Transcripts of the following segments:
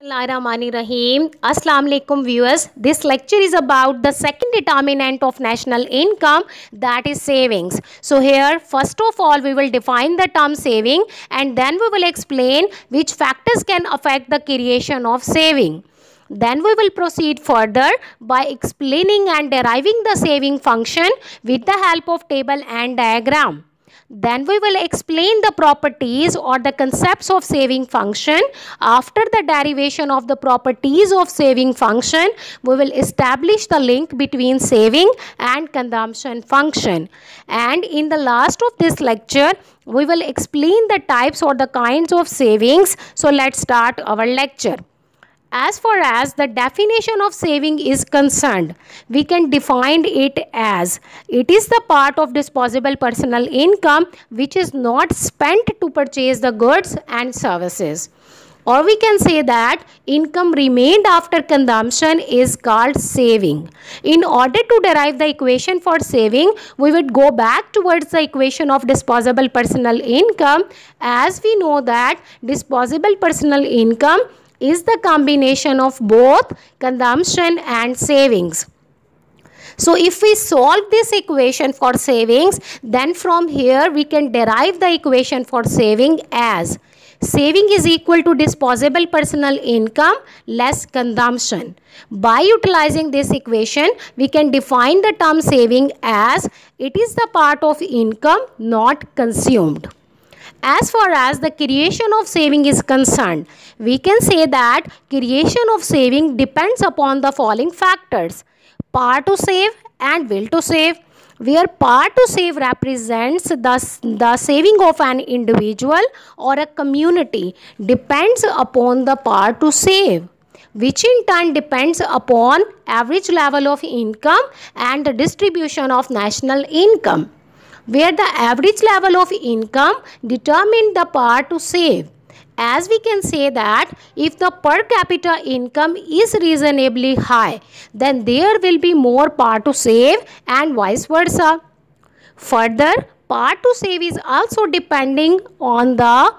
Bismillahirrahmanirrahim. Assalamu alaikum viewers. This lecture is about the second determinant of national income, that is savings. So here first of all we will define the term saving and then we will explain which factors can affect the creation of saving. Then we will proceed further by explaining and deriving the saving function with the help of table and diagram. Then we will explain the properties or the concepts of saving function. After the derivation of the properties of saving function, we will establish the link between saving and consumption function. And in the last of this lecture, we will explain the types or the kinds of savings. So let's start our lecture. As far as the definition of saving is concerned, we can define it as it is the part of disposable personal income which is not spent to purchase the goods and services. Or we can say that income remained after consumption is called saving. In order to derive the equation for saving, we would go back towards the equation of disposable personal income, as we know that disposable personal income is the combination of both consumption and savings. So if we solve this equation for savings, then from here we can derive the equation for saving as saving is equal to disposable personal income less consumption. By utilizing this equation, we can define the term saving as it is the part of income not consumed. As far as the creation of saving is concerned, we can say that creation of saving depends upon the following factors: power to save and will to save, where power to save represents the saving of an individual or a community depends upon the power to save, which in turn depends upon average level of income and the distribution of national income, where the average level of income determines the power to save. As we can say that if the per capita income is reasonably high, then there will be more power to save and vice versa. Further, power to save is also depending on the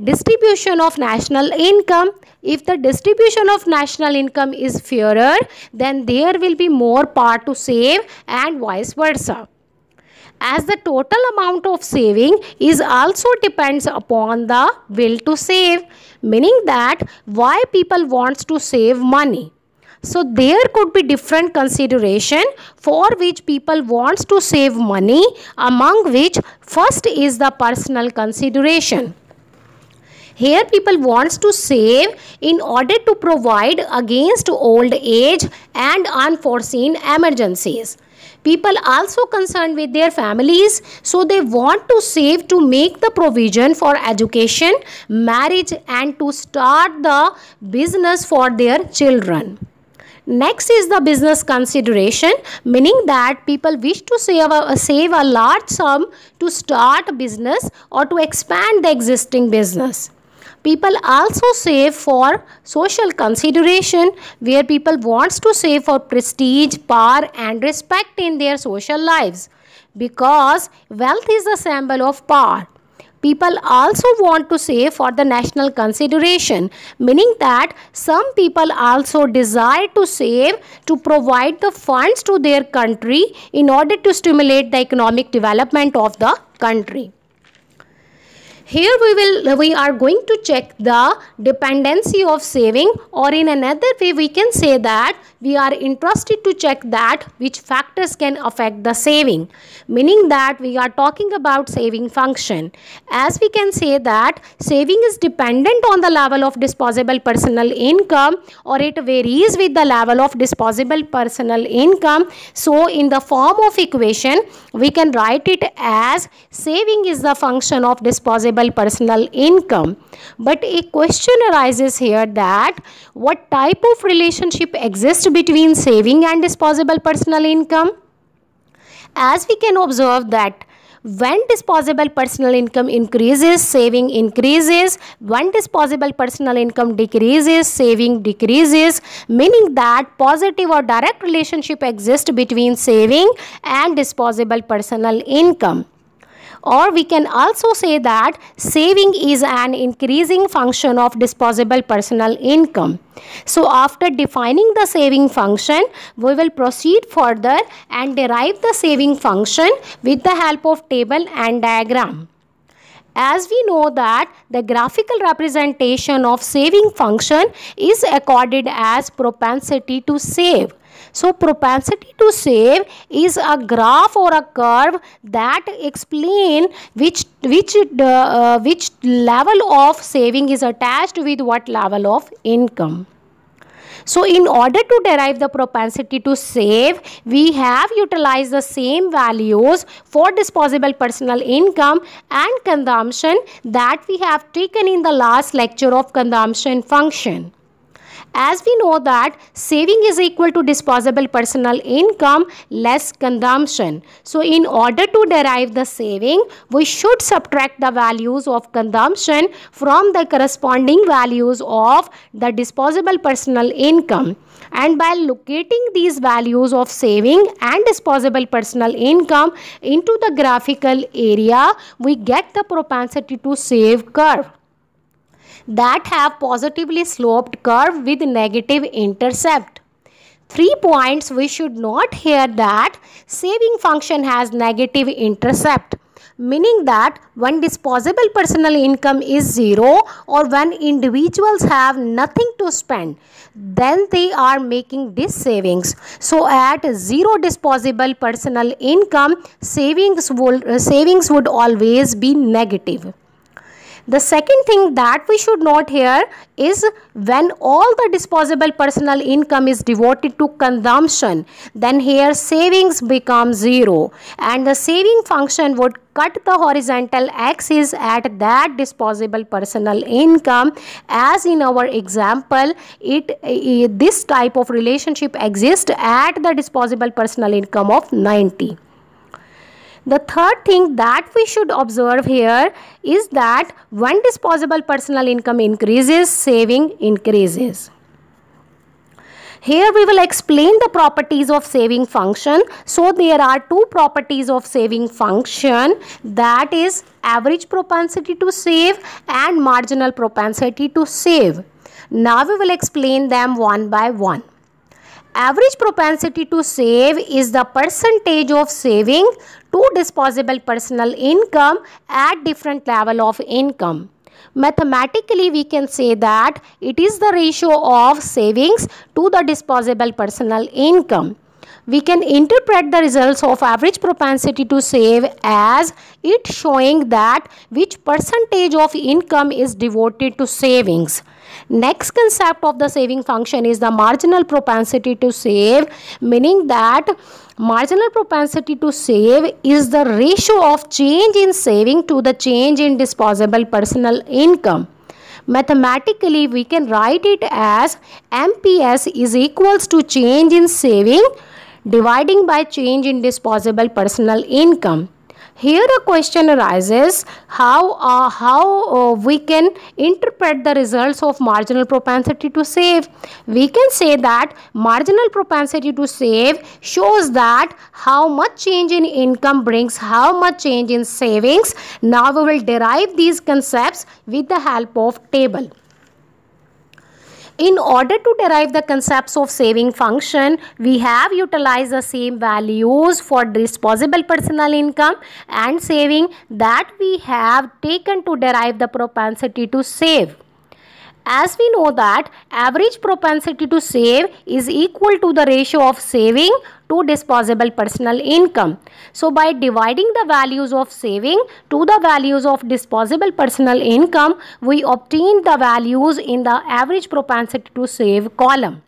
distribution of national income. If the distribution of national income is fairer, then there will be more power to save and vice versa. As the total amount of saving is also depends upon the will to save, meaning that why people wants to save money. So there could be different consideration for which people wants to save money, among which first is the personal consideration. Here people wants to save in order to provide against old age and unforeseen emergencies. People also concerned with their families, so they want to save to make the provision for education, marriage and to start the business for their children. Next is the business consideration, meaning that people wish to save a large sum to start a business or to expand the existing business. People also save for social consideration, where people wants to save for prestige, power and respect in their social lives, because wealth is a symbol of power. People also want to save for the national consideration, meaning that some people also desire to save to provide the funds to their country in order to stimulate the economic development of the country. Here we are going to check the dependency of saving, or in another way we can say that we are interested to check that which factors can affect the saving, meaning that we are talking about saving function. As we can say that saving is dependent on the level of disposable personal income, or it varies with the level of disposable personal income. So in the form of equation we can write it as saving is the function of disposable personal income. But a question arises here that what type of relationship exists between saving and disposable personal income? As we can observe that when disposable personal income increases, saving increases. When disposable personal income decreases, saving decreases, meaning that positive or direct relationship exists between saving and disposable personal income. Or we can also say that saving is an increasing function of disposable personal income. So after defining the saving function, we will proceed further and derive the saving function with the help of table and diagram. As we know that the graphical representation of saving function is accorded as propensity to save. So propensity to save is a graph or a curve that explain which level of saving is attached with what level of income. So in order to derive the propensity to save, we have utilized the same values for disposable personal income and consumption that we have taken in the last lecture of consumption function. As we know that saving is equal to disposable personal income less consumption. So in order to derive the saving, we should subtract the values of consumption from the corresponding values of the disposable personal income. And by locating these values of saving and disposable personal income into the graphical area, we get the propensity to save curve that have positively sloped curve with negative intercept. 3 points we should note here that saving function has negative intercept, meaning that when disposable personal income is 0 or when individuals have nothing to spend, then they are making this savings. So at 0 disposable personal income, savings would always be negative. The second thing that we should note here is when all the disposable personal income is devoted to consumption, then here savings become 0 and the saving function would cut the horizontal axis at that disposable personal income. As in our example, this type of relationship exists at the disposable personal income of 90. The third thing that we should observe here is that when disposable personal income increases, saving increases. Here we will explain the properties of saving function. So there are 2 properties of saving function, that is average propensity to save and marginal propensity to save. Now we will explain them one by one. Average propensity to save is the percentage of saving to disposable personal income at different level of income. Mathematically, we can say that it is the ratio of savings to the disposable personal income. We can interpret the results of average propensity to save as it showing that which percentage of income is devoted to savings. Next concept of the saving function is the marginal propensity to save, meaning that marginal propensity to save is the ratio of change in saving to the change in disposable personal income. Mathematically, we can write it as MPS is equals to change in saving dividing by change in disposable personal income. Here a question arises, how we can interpret the results of marginal propensity to save. We can say that marginal propensity to save shows that how much change in income brings how much change in savings. Now we will derive these concepts with the help of table. In order to derive the concepts of saving function, we have utilized the same values for disposable personal income and saving that we have taken to derive the propensity to save. As we know that average propensity to save is equal to the ratio of saving to disposable personal income. So by dividing the values of saving to the values of disposable personal income, we obtain the values in the average propensity to save column,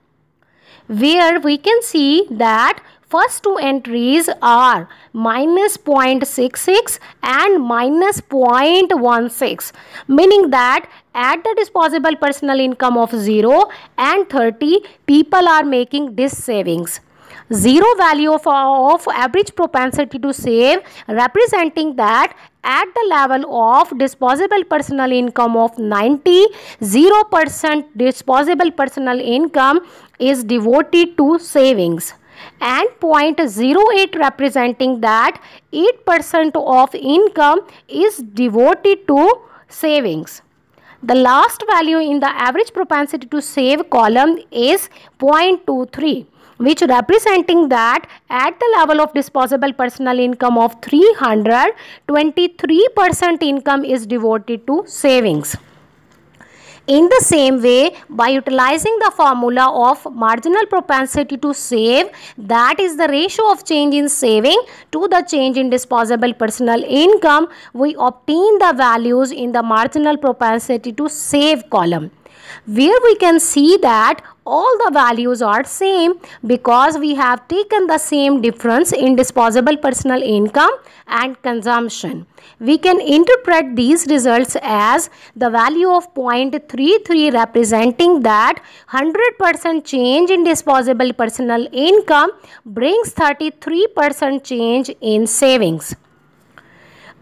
where we can see that first 2 entries are minus 0.66 and minus 0.16, meaning that at the disposable personal income of 0 and 30, people are making this savings. 0 value of average propensity to save, representing that at the level of disposable personal income of 90, 0% disposable personal income is devoted to savings. and 0.08 representing that 8% of income is devoted to savings. The last value in the average propensity to save column is 0.23, which representing that at the level of disposable personal income of 300, 23% income is devoted to savings. In the same way, by utilizing the formula of marginal propensity to save, that is the ratio of change in saving to the change in disposable personal income, we obtain the values in the marginal propensity to save column, where we can see that all the values are same because we have taken the same difference in disposable personal income and consumption. We can interpret these results as the value of 0.33 representing that 100% change in disposable personal income brings 33% change in savings.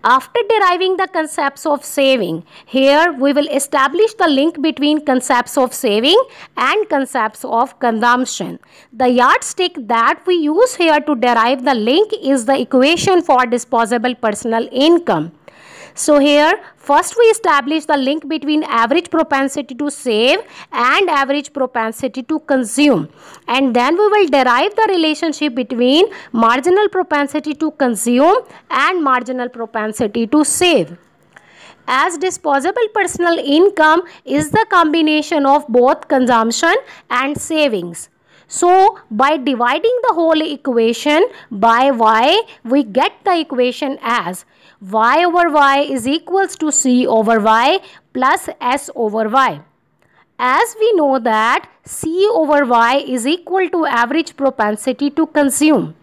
After deriving the concepts of saving, here we will establish the link between concepts of saving and concepts of consumption. The yardstick that we use here to derive the link is the equation for disposable personal income. So here first we establish the link between average propensity to save and average propensity to consume, and then we will derive the relationship between marginal propensity to consume and marginal propensity to save. As disposable personal income is the combination of both consumption and savings. So by dividing the whole equation by y, we get the equation as y over y is equals to c over y plus s over y. As we know that c over y is equal to average propensity to consume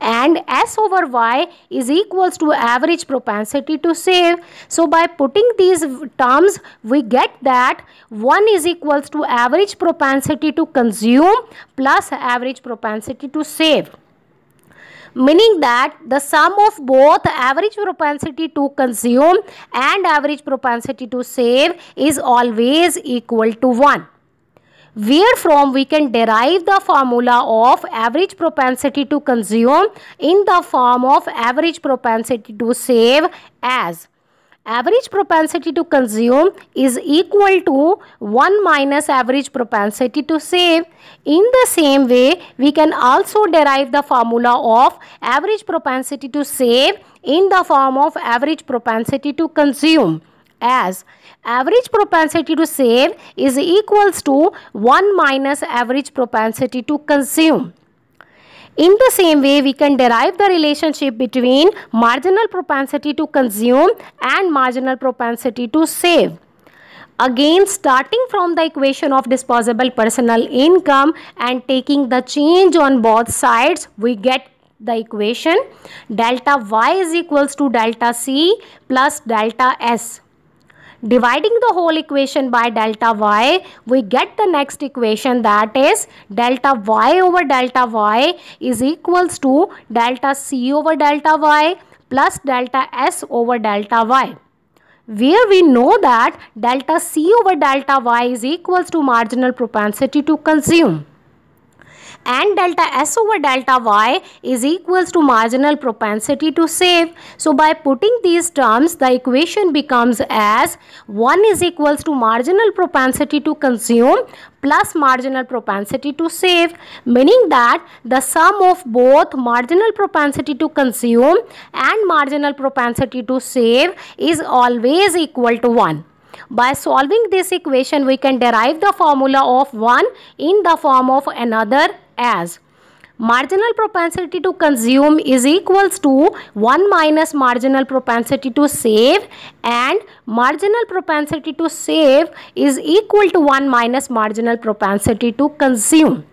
and s over y is equals to average propensity to save. So by putting these terms, we get that 1 is equals to average propensity to consume plus average propensity to save, meaning that the sum of both average propensity to consume and average propensity to save is always equal to 1. Wherefrom we can derive the formula of average propensity to consume in the form of average propensity to save as average propensity to consume is equal to 1 minus average propensity to save. In the same way, we can also derive the formula of average propensity to save in the form of average propensity to consume as average propensity to save is equals to 1 minus average propensity to consume. In the same way, we can derive the relationship between marginal propensity to consume and marginal propensity to save. Again, starting from the equation of disposable personal income and taking the change on both sides, we get the equation delta y is equals to delta c plus delta s. Dividing the whole equation by delta y, we get the next equation, that is delta y over delta y is equals to delta c over delta y plus delta s over delta y, where we know that delta c over delta y is equals to marginal propensity to consume and delta s over delta y is equals to marginal propensity to save. So by putting these terms, the equation becomes as 1 is equals to marginal propensity to consume plus marginal propensity to save, meaning that the sum of both marginal propensity to consume and marginal propensity to save is always equal to 1. By solving this equation, we can derive the formula of 1 in the form of another as marginal propensity to consume is equals to 1 minus marginal propensity to save and marginal propensity to save is equal to 1 minus marginal propensity to consume.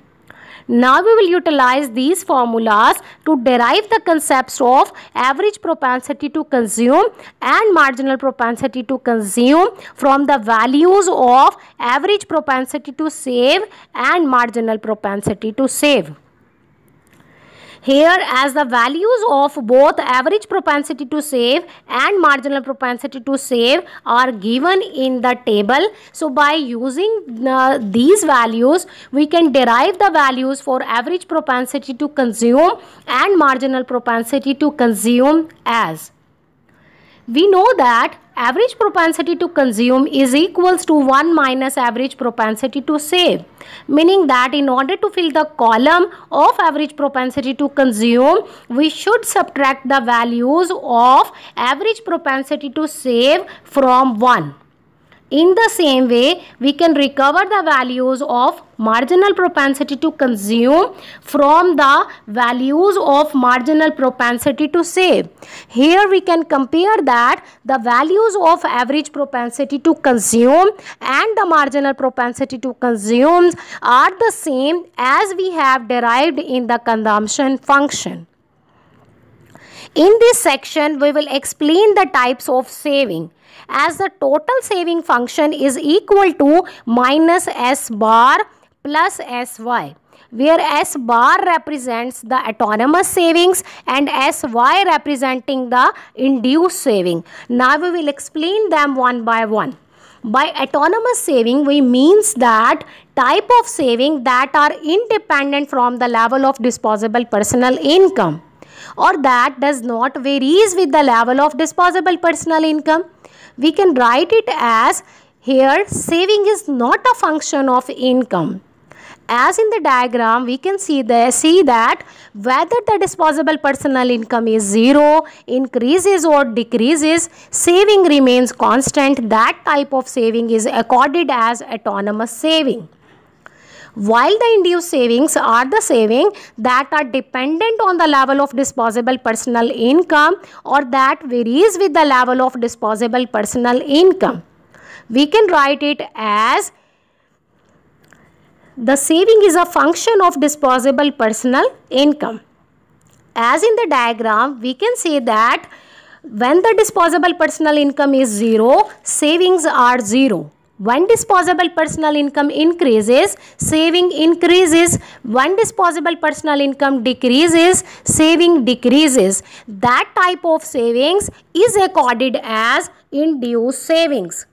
Now we will utilize these formulas to derive the concepts of average propensity to consume and marginal propensity to consume from the values of average propensity to save and marginal propensity to save. Here, as the values of both average propensity to save and marginal propensity to save are given in the table. So by using these values, we can derive the values for average propensity to consume and marginal propensity to consume as. We know that average propensity to consume is equals to 1 minus average propensity to save, meaning that in order to fill the column of average propensity to consume, we should subtract the values of average propensity to save from 1. In the same way, we can recover the values of marginal propensity to consume from the values of marginal propensity to save. Here we can compare that the values of average propensity to consume and the marginal propensity to consume are the same as we have derived in the consumption function. In this section, we will explain the types of saving, as the total saving function is equal to minus S bar plus Sy, where S bar represents the autonomous savings and Sy representing the induced saving. Now we will explain them one by one. By autonomous saving, we means that type of saving that are independent from the level of disposable personal income, or that does not varies with the level of disposable personal income. We can write it as, here saving is not a function of income. As in the diagram, we can see that whether the disposable personal income is 0, increases or decreases, saving remains constant. That type of saving is accorded as autonomous saving. While the induced savings are the saving that are dependent on the level of disposable personal income, or that varies with the level of disposable personal income. We can write it as, the saving is a function of disposable personal income. As in the diagram, we can say that when the disposable personal income is 0, savings are 0. When disposable personal income increases, saving increases. When disposable personal income decreases, saving decreases. That type of savings is accorded as induced savings.